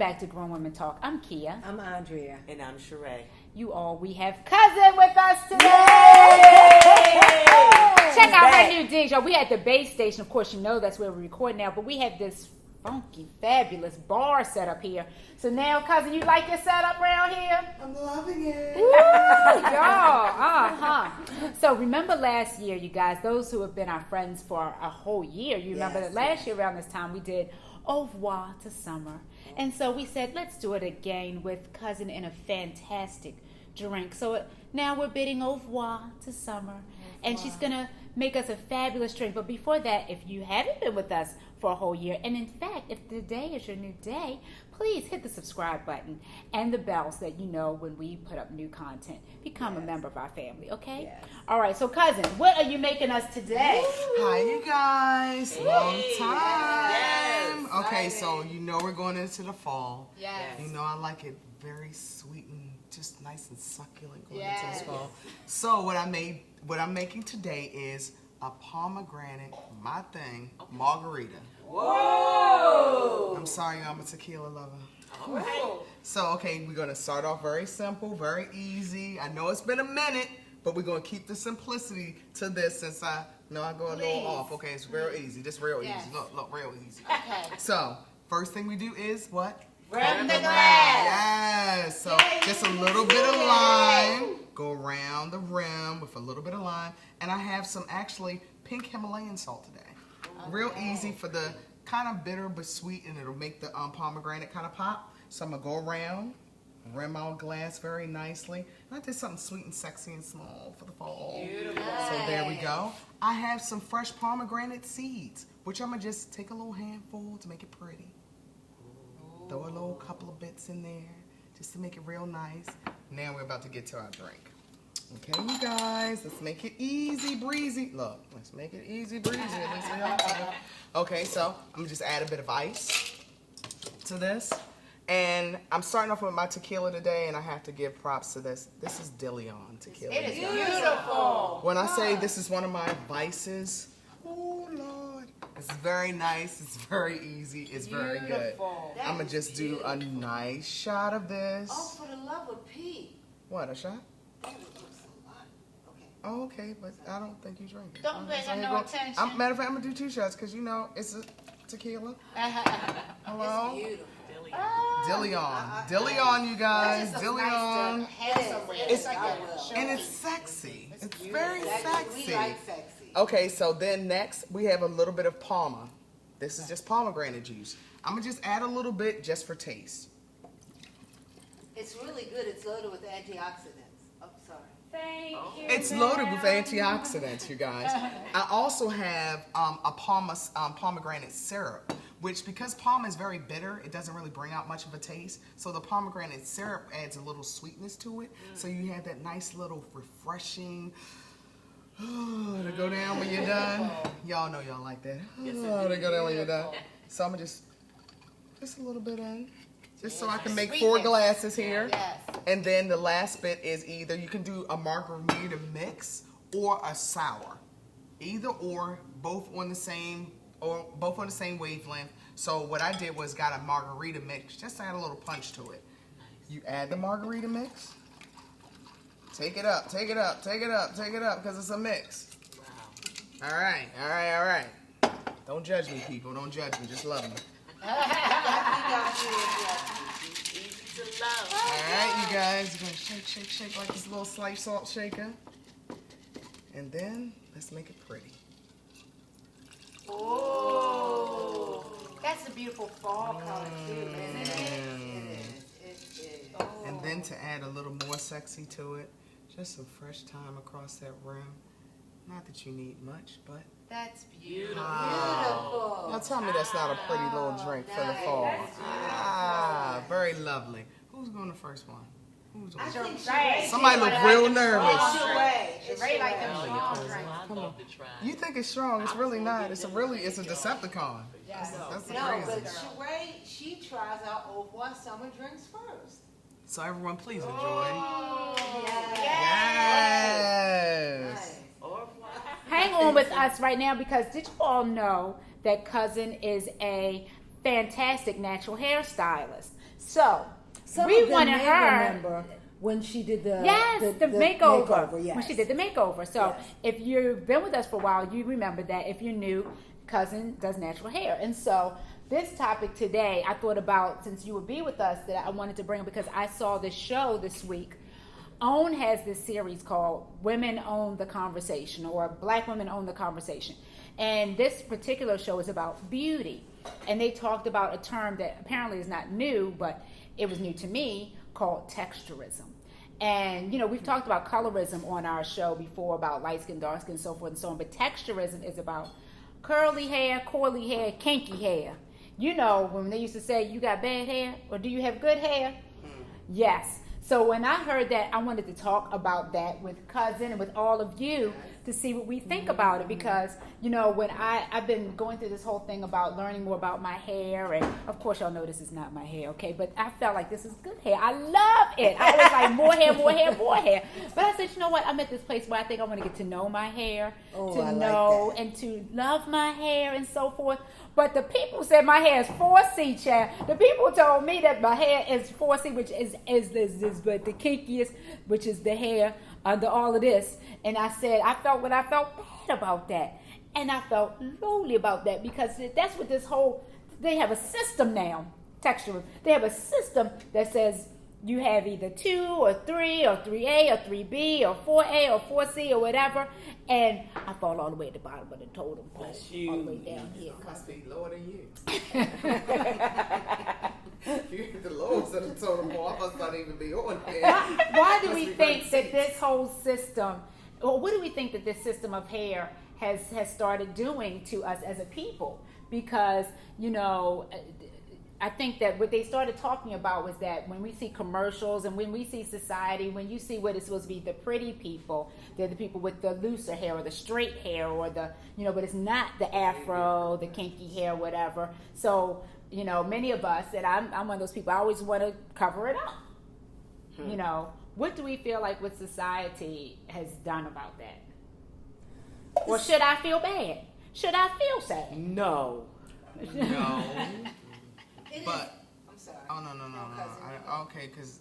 back to Grown Women Talk. I'm Kia. I'm Andrea. And I'm Sheree. We have Cousin with us today. Check out her new digs, y'all. We at the base station. Of course, you know that's where we record now, but we have this funky, fabulous bar set up here. So now, Cousin, you like your setup around here? I'm loving it. Woo, y'all. So remember last year, you guys, those who have been our friends for a whole year, you remember that last year around this time we did Au revoir to summer. And so we said, let's do it again with Cousin in a fantastic drink. So now we're bidding au revoir to summer. And she's going to make us a fabulous drink. But before that, if you haven't been with us for a whole year, and in fact, if today is your new day, please hit the subscribe button and the bell so that you know when we put up new content. Become a member of our family, okay? Yes. All right, so Cousin, what are you making us today? Hi, you guys. Long time. Yes. Okay, so you know we're going into the fall. Yes. You know I like it very sweet and just nice and succulent going into Yes. this fall. So what I'm making today is a pomegranate, my thing, margarita. Whoa! I'm sorry, I'm a tequila lover. All right. So, okay, we're going to start off very simple, very easy. I know it's been a minute, but we're going to keep the simplicity to this since I know I go a little off. Okay, it's real easy. Just real easy. Look, real easy. Okay. So, first thing we do is what? From the glass. Yes. So, just a little bit of lime. Go around the rim with a little bit of lime. And I have some actually pink Himalayan salt today. Real easy for the kind of bitter but sweet, and it'll make the pomegranate kind of pop. So I'm going to go around, rim our glass very nicely. And I did something sweet and sexy and small for the fall. Beautiful. So there we go. I have some fresh pomegranate seeds, which I'm going to just take a little handful to make it pretty. Throw a little couple of bits in there just to make it real nice. Now we're about to get to our drink. Okay, you guys, let's make it easy breezy. Look, let's make it easy breezy. Okay, so I'm going to just add a bit of ice to this. And I'm starting off with my tequila today, and I have to give props to this. This is De Leon tequila. It is beautiful. When I say this is one of my vices, oh Lord, it's very nice, it's very easy, it's very good. I'm going to just do a nice shot of this. Oh, for the love of Pete. What, a shot? That looks a lot. Okay. Oh, okay, but I don't think you drink it. Don't pay So here no go. attention. Matter of fact, I'm going to do 2 shots because, you know, it's a tequila. Hello? It's beautiful. De Leon. De Leon, you guys. De Leon. It's, And it's sexy. It's very We sexy. like sexy. Okay, so then next we have a little bit of Palma. This is just pomegranate juice. I'm going to just add a little bit just for taste. It's really good. It's loaded with antioxidants. Oh, sorry. Thank you. It's loaded with antioxidants, you guys. I also have a pomegranate syrup, which because Palma is very bitter, it doesn't really bring out much of a taste. So the pomegranate syrup adds a little sweetness to it. So you have that nice little refreshing to go down when you're done. Y'all know y'all like that. To go down when you're done. So I'm going to just a little bit in. Just so I can make 4 glasses here. Yes. And then the last bit is either you can do a margarita mix or a sour. Either or, both on the same wavelength. So what I did was got a margarita mix, just to add a little punch to it. You add the margarita mix. Take it up, take it up, take it up, take it up, because it's a mix. Wow. All right. Don't judge me, people. Don't judge me. Just love me. Easy to love. All right, you guys. You're going to shake like this little slice salt shaker. And then let's make it pretty. Oh, that's a beautiful fall color too, isn't it? It is. And then to add a little more sexy to it, just some fresh thyme across that rim. Not that you need much, but That's beautiful. Beautiful. now tell me that's not a pretty little drink for the fall. Very lovely. Who's going the first one? Who's I going? think Sheree. Somebody look real nervous. Sheree like them strong drinks. I love to try. You think it's strong? It's really not. It's a Decepticon. That's the No, crazy. but Sheree, she tries our au revoir summer drinks first. So everyone, please enjoy. Yes. Yes. Au revoir. Hang on with us right now because did you all know that Cousin is a fantastic natural hairstylist? So Some we of them wanted may her. remember when she did the makeover. yes. When she did the makeover. So Yes. if you've been with us for a while, you remember that. If you're new, Cousin does natural hair. And so this topic today, I thought about, since you would be with us, that I wanted to bring because I saw this show this week. OWN has this series called Women Own the Conversation, or Black Women Own the Conversation. And this particular show is about beauty. And they talked about a term that apparently is not new, but it was new to me, called texturism. And, you know, we've talked about colorism on our show before, about light skin, dark skin, so forth and so on. But texturism is about curly hair, coily hair, kinky hair. You know, when they used to say, you got bad hair, or do you have good hair? Yes. So when I heard that, I wanted to talk about that with Cousin and with all of you to see what we think about it. Because, you know, when I've been going through this whole thing about learning more about my hair, and of course y'all know this is not my hair, okay? But I felt like this is good hair. I love it. I was like, more hair, more hair, more hair. But I said, you know what? I'm at this place where I think I want to get to know my hair, I know like that. and to love my hair and so forth. But the people said my hair is 4C, child. The people told me that my hair is 4C, which is but the kinkiest, which is the hair under all of this. And I said, I felt bad about that. And I felt lonely about that, because that's what this whole, they have a system now, texture. They have a system that says you have either 2 or 3 or 3A or 3B or 4A or 4C or whatever. And I fall all the way at the bottom of the totem pole, all the way down here. Must be lower than you. You're the lowest of the totem pole. I must not even be on there. Why do Must we be think right that this whole system, or what do we think that this system of hair has started doing to us as a people? Because, you know, I think that what they started talking about was that when we see commercials and when we see society, when you see what is supposed to be the pretty people, they're the people with the looser hair or the straight hair or the, you know, but it's not the afro, the kinky hair, whatever. So, you know, many of us, and I'm one of those people, I always want to cover it up. You know, what do we feel like what society has done about that? Or should I feel bad? Should I feel sad? No. No. It But- is- I'm sorry. Oh, no. Cousin. Okay, because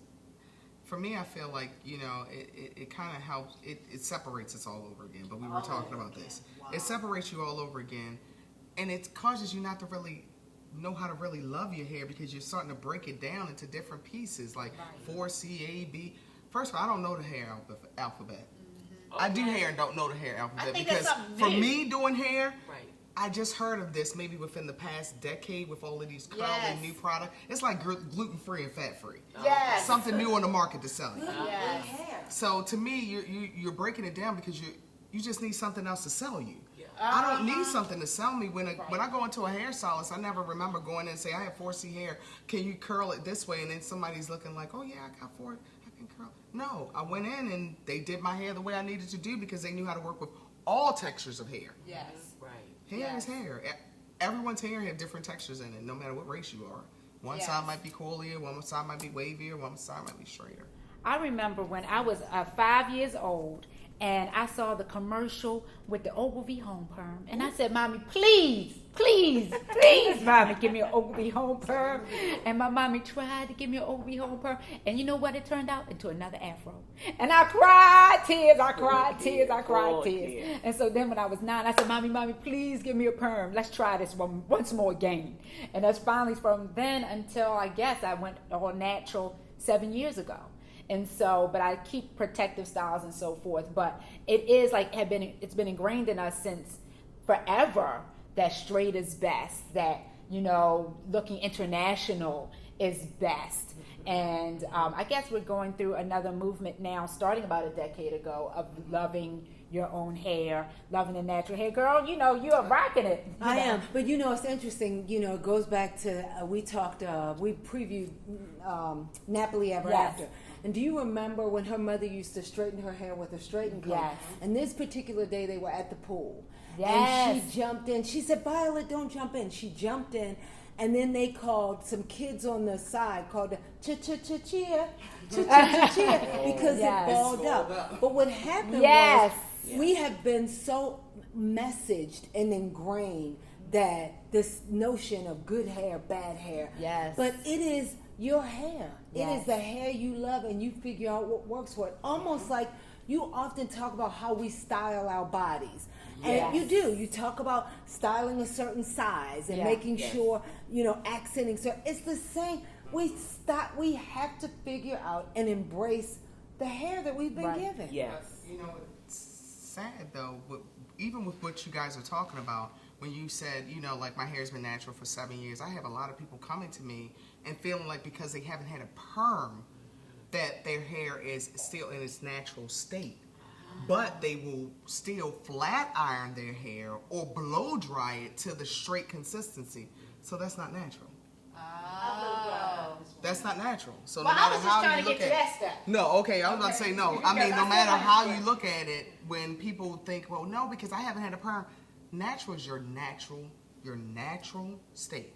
for me, I feel like, you know, it kind of helps. It separates us all over again. But we were talking about this. Wow. It separates you all over again. And it causes you not to really know how to really love your hair, because you're starting to break it down into different pieces, like 4C, A, B. First of all, I don't know the hair alphabet. I do hair and don't know the hair alphabet, think because that's something for new. me doing hair, Right. I just heard of this maybe within the past decade with all of these curly Yes. new products. It's like gluten-free and fat-free. Yes. Something new on the market to sell you. Good Yes. hair. So to me, you're breaking it down because you just need something else to sell you. Yeah. I don't need something to sell me. When I go into a hairstylist, I never remember going in and say, I have 4C hair. Can you curl it this way? And then somebody's looking like, oh yeah, I got 4. I can curl. No, I went in and they did my hair the way I needed to do, because they knew how to work with all textures of hair. Yes. Right. Hair is hair. Everyone's hair have different textures in it, no matter what race you are. One Yes. side might be coilier, one side might be wavier, one side might be straighter. I remember when I was 5 years old and I saw the commercial with the Ogilvy home perm, and I said, Mommy, please, Mommy, give me an Ogilvy home perm. And my mommy tried to give me an Ogilvy home perm, and you know what it turned out? Into another afro. And I cried tears. And so then when I was 9, I said, Mommy, please give me a perm. Let's try this one once more again. And that's finally from then until I guess I went all natural 7 years ago. And so, but I keep protective styles and so forth. But it is like it's been ingrained in us since forever that straight is best, that, you know, looking international is best. And I guess we're going through another movement now, starting about a decade ago, of loving your own hair, loving the natural hair. Girl, you know, you are rocking it. I am, but you know, it's interesting. You know, it goes back to we previewed Napoli Ever Yes. After. And do you remember when her mother used to straighten her hair with a straighten comb? Yes. And this particular day, they were at the pool. Yes. And she jumped in. She said, "Violet, don't jump in." She jumped in, and then they called some kids on the side, called the cheer, because Yes. it balled up. But what happened Yes. was we have been so messaged and ingrained that this notion of good hair, bad hair. Yes. But it is your hair. It Yes. is the hair you love, and you figure out what works for it. Almost like you often talk about how we style our bodies. And Yes. you do. You talk about styling a certain size and Yeah. making Yes. sure, accenting. So it's the same. We have to figure out and embrace the hair that we've been Right. given. Yes. It's sad though, even with what you guys are talking about, when you said, like my hair's been natural for 7 years, I have a lot of people coming to me and feeling like because they haven't had a perm, that their hair is still in its natural state. But they will still flat iron their hair or blow dry it to the straight consistency. So that's not natural. Oh. That's not natural. So Well, no I matter was just how trying you to look get to at that step. No, okay, I was about to say no. I mean, no matter how you look at it, when people think, well, no, because I haven't had a perm, natural is your natural state.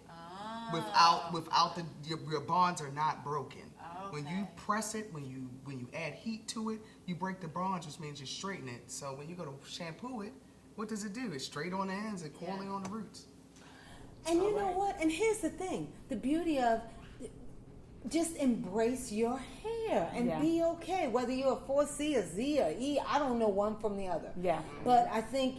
Without your bonds are not broken. When you press it, when you add heat to it, you break the bonds, which means you straighten it. So when you go to shampoo it, what does it do? It's straight on the ends and coiling on the roots. And you know what? And here's the thing. The beauty of just embrace your hair and Yeah. be okay. Whether you're a 4C, a Z, or E, I don't know one from the other. Yeah. But I think,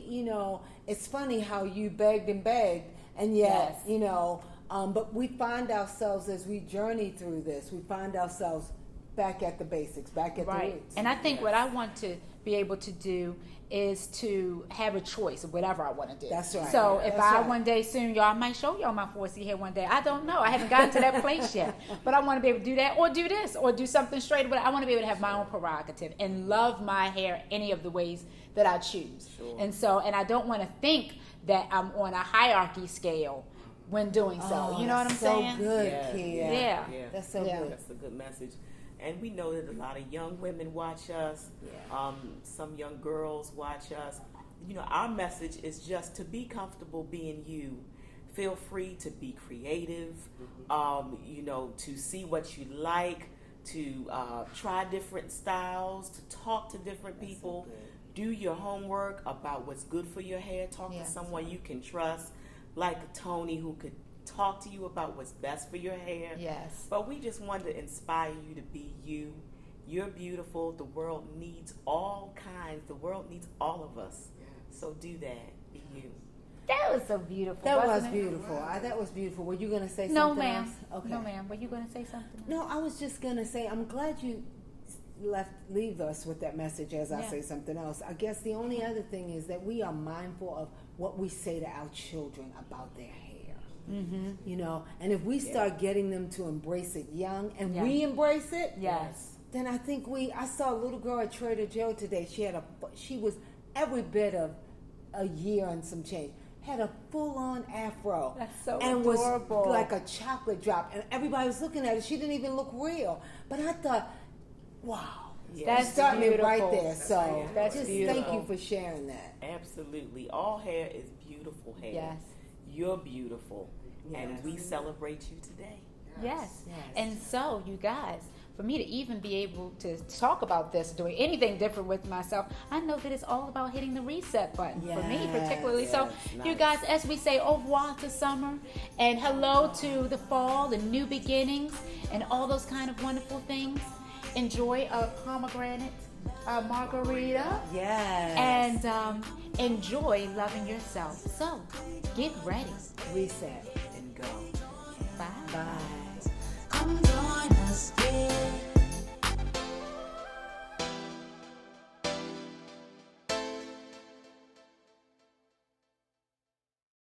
it's funny how you begged and begged, and yet, Yes. but we find ourselves as we journey through this, we find ourselves back at the basics, back at the Right. roots. And I think what I want to be able to do is to have a choice of whatever I want to do. That's right. So if That's I right. one day soon, y'all, I might show y'all my 4C hair one day. I don't know. I haven't gotten to that place yet. But I want to be able to do that or do this or do something straight. But I want to be able to have my own prerogative and love my hair any of the ways that I choose. Sure. And I don't want to think that I'm on a hierarchy scale when doing so. You know what I'm that's saying? So good, Yeah. Kia. Yeah. That's so Yeah. good. That's a good message. And we know that a lot of young women watch us. Yeah. Some young girls watch us. Our message is just to be comfortable being you. Feel free to be creative. To see what you like, to try different styles, to talk to different people. Do your homework about what's good for your hair. Talk Yes. to someone you can trust, like Tony, who could talk to you about what's best for your hair. Yes. But we just wanted to inspire you to be you. You're beautiful. The world needs all kinds. The world needs all of us. So do that. Be you. That was so beautiful. That was wasn't it? beautiful. That was beautiful. Were you going to say No, something ma'am. else? Okay. No, ma'am. Were you going to say something? No, I was just going to say, I'm glad you leave us with that message as I Yeah. say something else. I guess the only other thing is that we are mindful of what we say to our children about their hair. Mm-hmm. And if we start getting them to embrace it young and Yeah. we embrace it, Yes. then I think I saw a little girl at Trader Joe today. She was every bit of a year and some change. Had a full-on afro. That's so and adorable. was like a chocolate drop. And everybody was looking at her. She didn't even look real. But I thought, wow. Yeah. That's Starting it beautiful. right there. So That's just beautiful. thank you for sharing that. Absolutely. All hair is beautiful hair. Yes. You're beautiful. And Yes. we celebrate you today. Yes. Yes. And so, you guys, for me to even be able to talk about this, doing anything different with myself, I know that it's all about hitting the reset button for me, Yes. particularly. So, Yes, you nice. guys, as we say, au revoir to summer and hello to the fall and new beginnings and all those kind of wonderful things. Enjoy a pomegranate margarita Yes. and enjoy loving yourself. So, get ready. Reset.